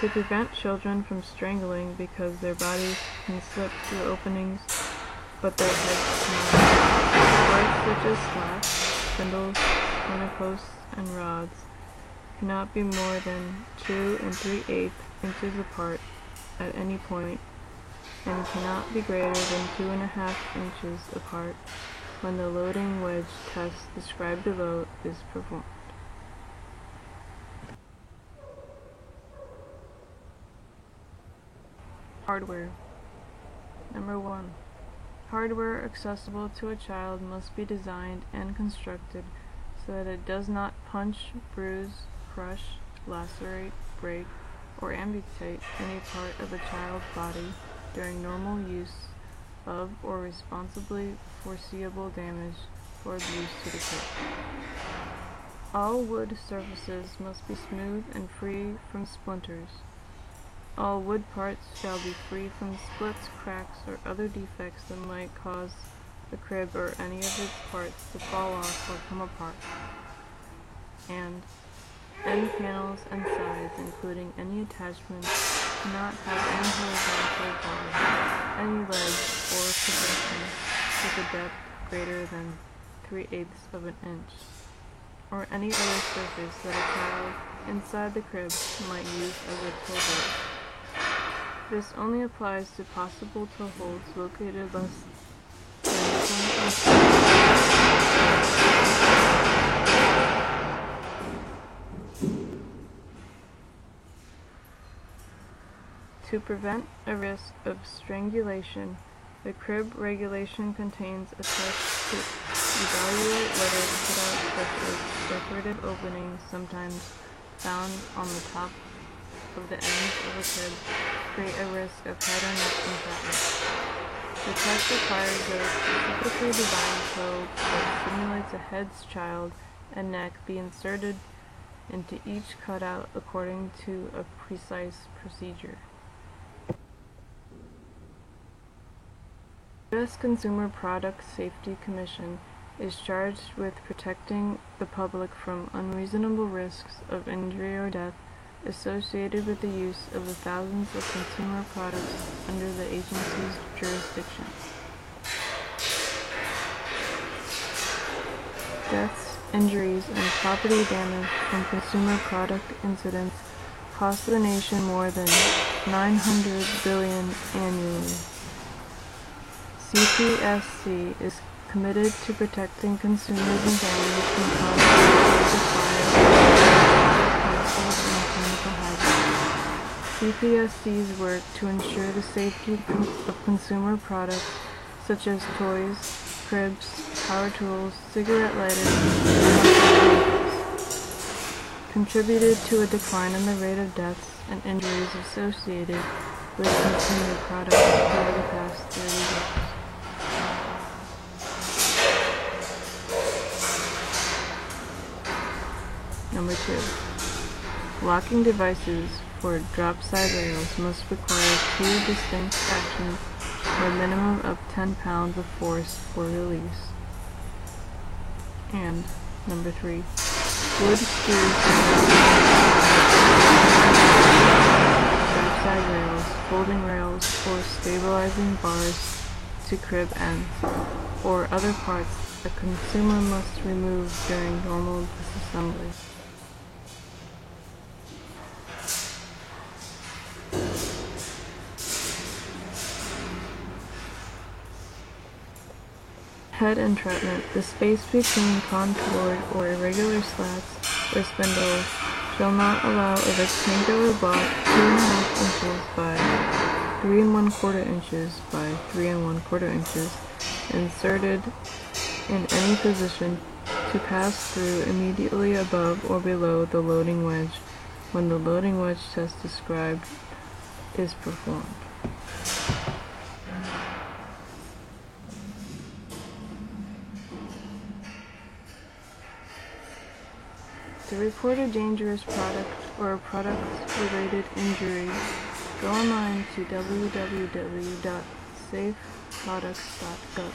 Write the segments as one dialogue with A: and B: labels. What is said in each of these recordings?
A: To prevent children from strangling because their bodies can slip through openings, but their heads cannot. Parts such as slats, spindles, corner posts, and rods cannot be more than 2 3/8 inches apart at any point, and cannot be greater than 2.5 inches apart when the loading wedge test described below is performed. Hardware. Number 1. Hardware accessible to a child must be designed and constructed so that it does not punch, bruise, crush, lacerate, break, or amputate any part of a child's body during normal use of or responsibly foreseeable damage or abuse to the kid. All wood surfaces must be smooth and free from splinters. All wood parts shall be free from splits, cracks, or other defects that might cause the crib or any of its parts to fall off or come apart. And end panels and sides, including any attachments, cannot have any horizontal bars, any legs, or progression with a depth greater than 3/8 of an inch, or any other surface that a child inside the crib might use as a toe hold. This only applies to possible toe holds located less than 20 inches. To prevent a risk of strangulation, the crib regulation contains a test to evaluate whether cutouts such as decorative openings sometimes found on the top of the ends of a crib create a risk of head or neck entrapment. The test requires that a specifically designed probe that simulates a head's child and neck be inserted into each cutout according to a precise procedure. The U.S. Consumer Product Safety Commission is charged with protecting the public from unreasonable risks of injury or death associated with the use of the thousands of consumer products under the agency's jurisdiction. Deaths, injuries, and property damage from consumer product incidents cost the nation more than $900 billion annually. CPSC is committed to protecting consumers and families from conflicts of chemicals and chemical hazards. CPSC's work to ensure the safety of consumer products such as toys, cribs, power tools, cigarette lighters, contributed to a decline in the rate of deaths and injuries associated with consumer products over the past 30 years. Number 2. Locking devices for drop-side rails must require 2 distinct actions or a minimum of 10 pounds of force for release. And number 3. Wood screws drop-side rails, folding rails, or stabilizing bars to crib ends, or other parts a consumer must remove during normal disassembly. Head entrapment. The space between contoured or irregular slats or spindles shall not allow a rectangular block 2.5 inches by 3 1/4 inches by 3 1/4 inches inserted in any position to pass through immediately above or below the loading wedge when the loading wedge test described is performed. To report a dangerous product or a product-related injury, go online to www.safeproducts.gov.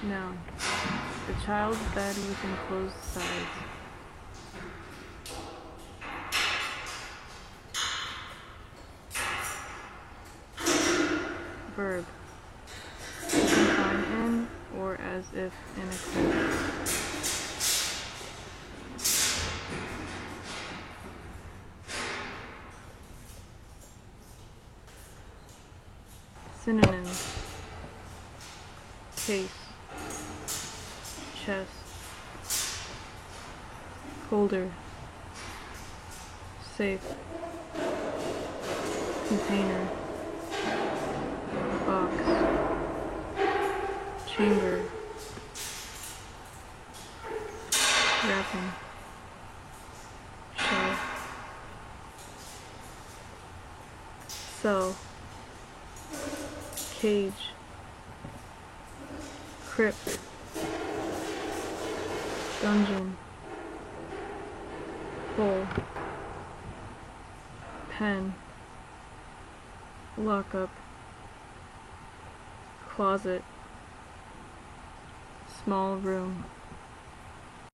A: Noun. The child's bed with enclosed sides. Verb. To confine in or as if in a closed. Synonyms. Case. Chest. Folder. Safe. Container. Box. Chamber. Wrapping. Shelf. Cell. Cage. Crypt. Dungeon. Hole. Pen. Lockup. Closet. Small room.